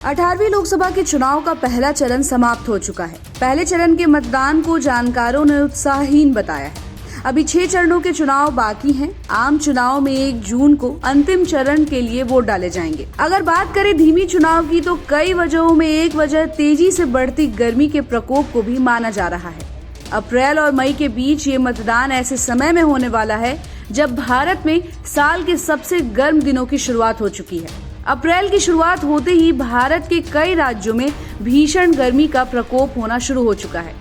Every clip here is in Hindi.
18वीं लोकसभा के चुनाव का पहला चरण समाप्त हो चुका है। पहले चरण के मतदान को जानकारों ने उत्साहहीन बताया है। अभी 6 चरणों के चुनाव बाकी हैं। आम चुनाव में 1 जून को अंतिम चरण के लिए वोट डाले जाएंगे। अगर बात करें धीमी चुनाव की, तो कई वजहों में एक वजह तेजी से बढ़ती गर्मी के प्रकोप को भी माना जा रहा है। अप्रैल और मई के बीच ये मतदान ऐसे समय में होने वाला है जब भारत में साल के सबसे गर्म दिनों की शुरुआत हो चुकी है। अप्रैल की शुरुआत होते ही भारत के कई राज्यों में भीषण गर्मी का प्रकोप होना शुरू हो चुका है।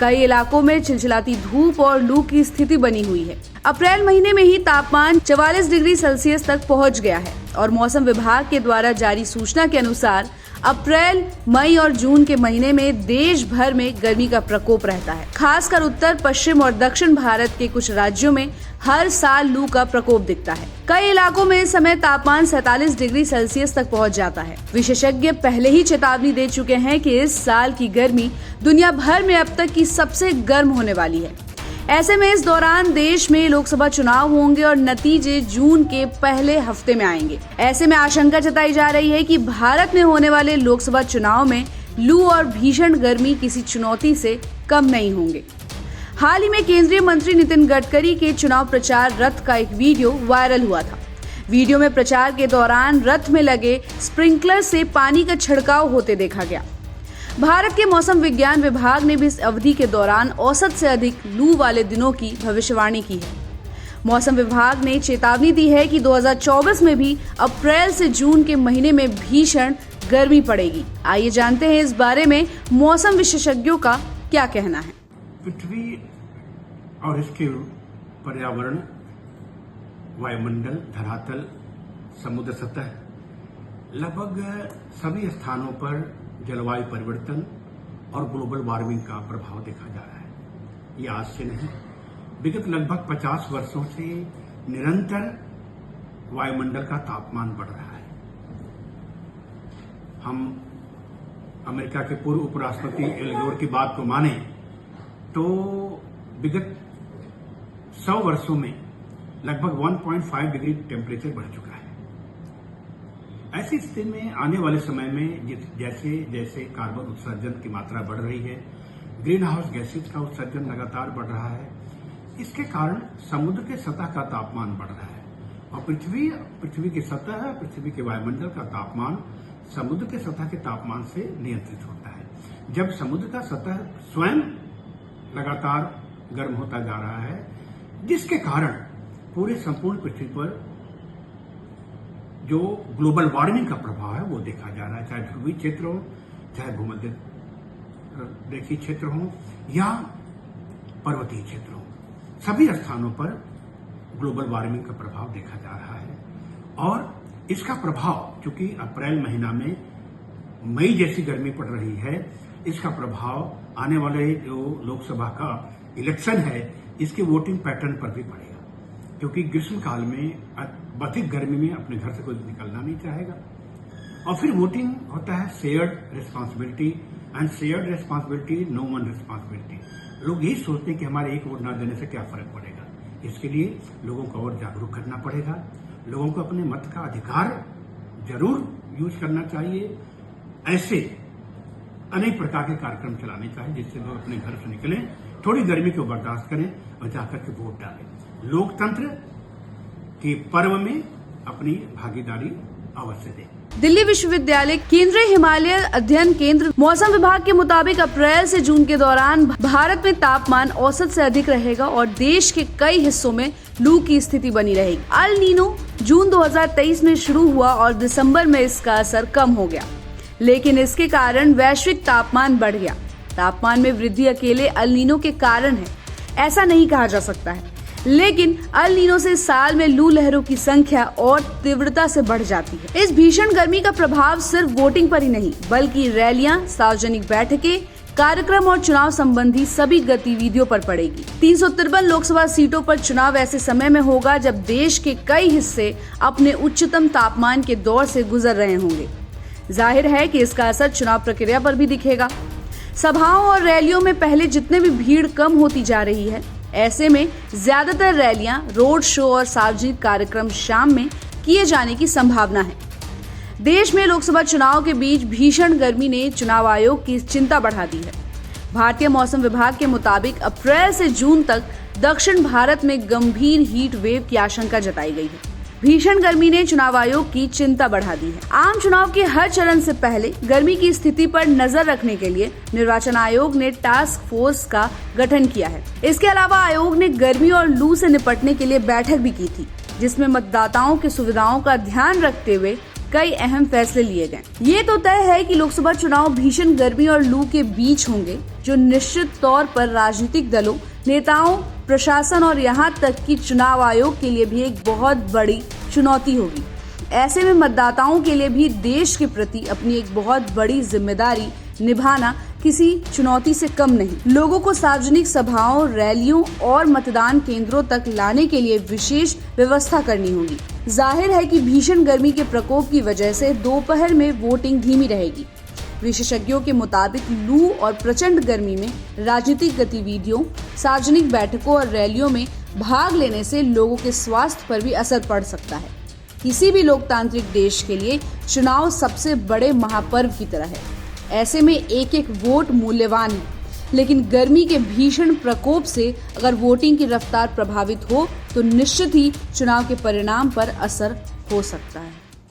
कई इलाकों में चिलचिलाती धूप और लू की स्थिति बनी हुई है। अप्रैल महीने में ही तापमान 44 डिग्री सेल्सियस तक पहुंच गया है और मौसम विभाग के द्वारा जारी सूचना के अनुसार अप्रैल, मई और जून के महीने में देश भर में गर्मी का प्रकोप रहता है। खासकर उत्तर, पश्चिम और दक्षिण भारत के कुछ राज्यों में हर साल लू का प्रकोप दिखता है। कई इलाकों में इस समय तापमान 47 डिग्री सेल्सियस तक पहुंच जाता है। विशेषज्ञ पहले ही चेतावनी दे चुके हैं कि इस साल की गर्मी दुनिया भर में अब तक की सबसे गर्म होने वाली है। ऐसे में इस दौरान देश में लोकसभा चुनाव होंगे और नतीजे जून के पहले हफ्ते में आएंगे। ऐसे में आशंका जताई जा रही है कि भारत में होने वाले लोकसभा चुनाव में लू और भीषण गर्मी किसी चुनौती से कम नहीं होंगे। हाल ही में केंद्रीय मंत्री नितिन गडकरी के चुनाव प्रचार रथ का एक वीडियो वायरल हुआ था। वीडियो में प्रचार के दौरान रथ में लगे स्प्रिंकलर से पानी का छिड़काव होते देखा गया। भारत के मौसम विज्ञान विभाग ने भी इस अवधि के दौरान औसत से अधिक लू वाले दिनों की भविष्यवाणी की है। मौसम विभाग ने चेतावनी दी है कि 2024 में भी अप्रैल से जून के महीने में भीषण गर्मी पड़ेगी। आइए जानते हैं इस बारे में मौसम विशेषज्ञों का क्या कहना है। पृथ्वी और इसके पर्यावरण, वायुमंडल, धरातल, समुद्र सतह, लगभग सभी स्थानों पर जलवायु परिवर्तन और ग्लोबल वार्मिंग का प्रभाव देखा जा रहा है। ये आज से नहीं, विगत लगभग 50 वर्षों से निरंतर वायुमंडल का तापमान बढ़ रहा है। हम अमेरिका के पूर्व उपराष्ट्रपति एल गोर की बात को माने तो विगत 100 वर्षों में लगभग 1.5 डिग्री टेम्परेचर बढ़ चुका है। ऐसी स्थिति में आने वाले समय में जैसे जैसे कार्बन उत्सर्जन की मात्रा बढ़ रही है, ग्रीन हाउस गैसेज का उत्सर्जन लगातार बढ़ रहा है, इसके कारण समुद्र के सतह का तापमान बढ़ रहा है और पृथ्वी की सतह, पृथ्वी के वायुमंडल का तापमान समुद्र के सतह के तापमान से नियंत्रित होता है। जब समुद्र का सतह स्वयं लगातार गर्म होता जा रहा है, जिसके कारण पूरे संपूर्ण पृथ्वी पर जो ग्लोबल वार्मिंग का प्रभाव है वो देखा जा रहा है, चाहे ध्रुवीय क्षेत्र हो, चाहे भूमध्य रेखीय क्षेत्र हो या पर्वतीय क्षेत्र हो, सभी स्थानों पर ग्लोबल वार्मिंग का प्रभाव देखा जा रहा है। और इसका प्रभाव, चूंकि अप्रैल महीना में मई जैसी गर्मी पड़ रही है, इसका प्रभाव आने वाले जो लोकसभा का इलेक्शन है इसके वोटिंग पैटर्न पर भी पड़ेगा, क्योंकि ग्रीष्म काल में अधिक गर्मी में अपने घर से कोई निकलना नहीं चाहेगा। और फिर वोटिंग होता है shared responsibility, and shared responsibility no one responsibility. लोग यही सोचते हैं कि हमारे एक वोट न देने से क्या फर्क पड़ेगा। इसके लिए लोगों को और जागरूक करना पड़ेगा। लोगों को अपने मत का अधिकार जरूर यूज करना चाहिए। ऐसे अनेक प्रकार के कार्यक्रम चलाने चाहिए जिससे लोग अपने घर से निकलें, थोड़ी गर्मी को बर्दाश्त करें और जाकर के वोट डालें। लोकतंत्र के पर्व में अपनी भागीदारी अवश्य दें। दिल्ली विश्वविद्यालय केंद्रीय हिमालय अध्ययन केंद्र मौसम विभाग के मुताबिक अप्रैल से जून के दौरान भारत में तापमान औसत से अधिक रहेगा और देश के कई हिस्सों में लू की स्थिति बनी रहेगी। अल नीनो जून 2023 में शुरू हुआ और दिसंबर में इसका असर कम हो गया, लेकिन इसके कारण वैश्विक तापमान बढ़ गया। तापमान में वृद्धि अकेले अल नीनो के कारण है, ऐसा नहीं कहा जा सकता है, लेकिन अल नीनो से साल में लू लहरों की संख्या और तीव्रता से बढ़ जाती है। इस भीषण गर्मी का प्रभाव सिर्फ वोटिंग पर ही नहीं, बल्कि रैलियां, सार्वजनिक बैठकें, कार्यक्रम और चुनाव संबंधी सभी गतिविधियों पर पड़ेगी। 353 लोकसभा सीटों पर चुनाव ऐसे समय में होगा जब देश के कई हिस्से अपने उच्चतम तापमान के दौर से गुजर रहे होंगे। जाहिर है कि इसका असर चुनाव प्रक्रिया पर भी दिखेगा। सभाओं और रैलियों में पहले जितने भी भीड़ कम होती जा रही है, ऐसे में ज्यादातर रैलियां, रोड शो और सार्वजनिक कार्यक्रम शाम में किए जाने की संभावना है। देश में लोकसभा चुनाव के बीच भीषण गर्मी ने चुनाव आयोग की चिंता बढ़ा दी है। भारतीय मौसम विभाग के मुताबिक अप्रैल से जून तक दक्षिण भारत में गंभीर हीट वेव की आशंका जताई गई है। भीषण गर्मी ने चुनाव आयोग की चिंता बढ़ा दी है। आम चुनाव के हर चरण से पहले गर्मी की स्थिति पर नजर रखने के लिए निर्वाचन आयोग ने टास्क फोर्स का गठन किया है। इसके अलावा आयोग ने गर्मी और लू से निपटने के लिए बैठक भी की थी, जिसमें मतदाताओं की सुविधाओं का ध्यान रखते हुए कई अहम फैसले लिए गए। ये तो तय है कि लोकसभा चुनाव भीषण गर्मी और लू के बीच होंगे, जो निश्चित तौर पर राजनीतिक दलों, नेताओं, प्रशासन और यहाँ तक कि चुनाव आयोग के लिए भी एक बहुत बड़ी चुनौती होगी। ऐसे में मतदाताओं के लिए भी देश के प्रति अपनी एक बहुत बड़ी जिम्मेदारी निभाना किसी चुनौती से कम नहीं। लोगों को सार्वजनिक सभाओं, रैलियों और मतदान केंद्रों तक लाने के लिए विशेष व्यवस्था करनी होगी। जाहिर है कि भीषण गर्मी के प्रकोप की वजह से दोपहर में वोटिंग धीमी रहेगी। विशेषज्ञों के मुताबिक लू और प्रचंड गर्मी में राजनीतिक गतिविधियों, सार्वजनिक बैठकों और रैलियों में भाग लेने से लोगों के स्वास्थ्य पर भी असर पड़ सकता है। किसी भी लोकतांत्रिक देश के लिए चुनाव सबसे बड़े महापर्व की तरह है। ऐसे में एक एक वोट मूल्यवान है, लेकिन गर्मी के भीषण प्रकोप से अगर वोटिंग की रफ्तार प्रभावित हो तो निश्चित ही चुनाव के परिणाम पर असर हो सकता है।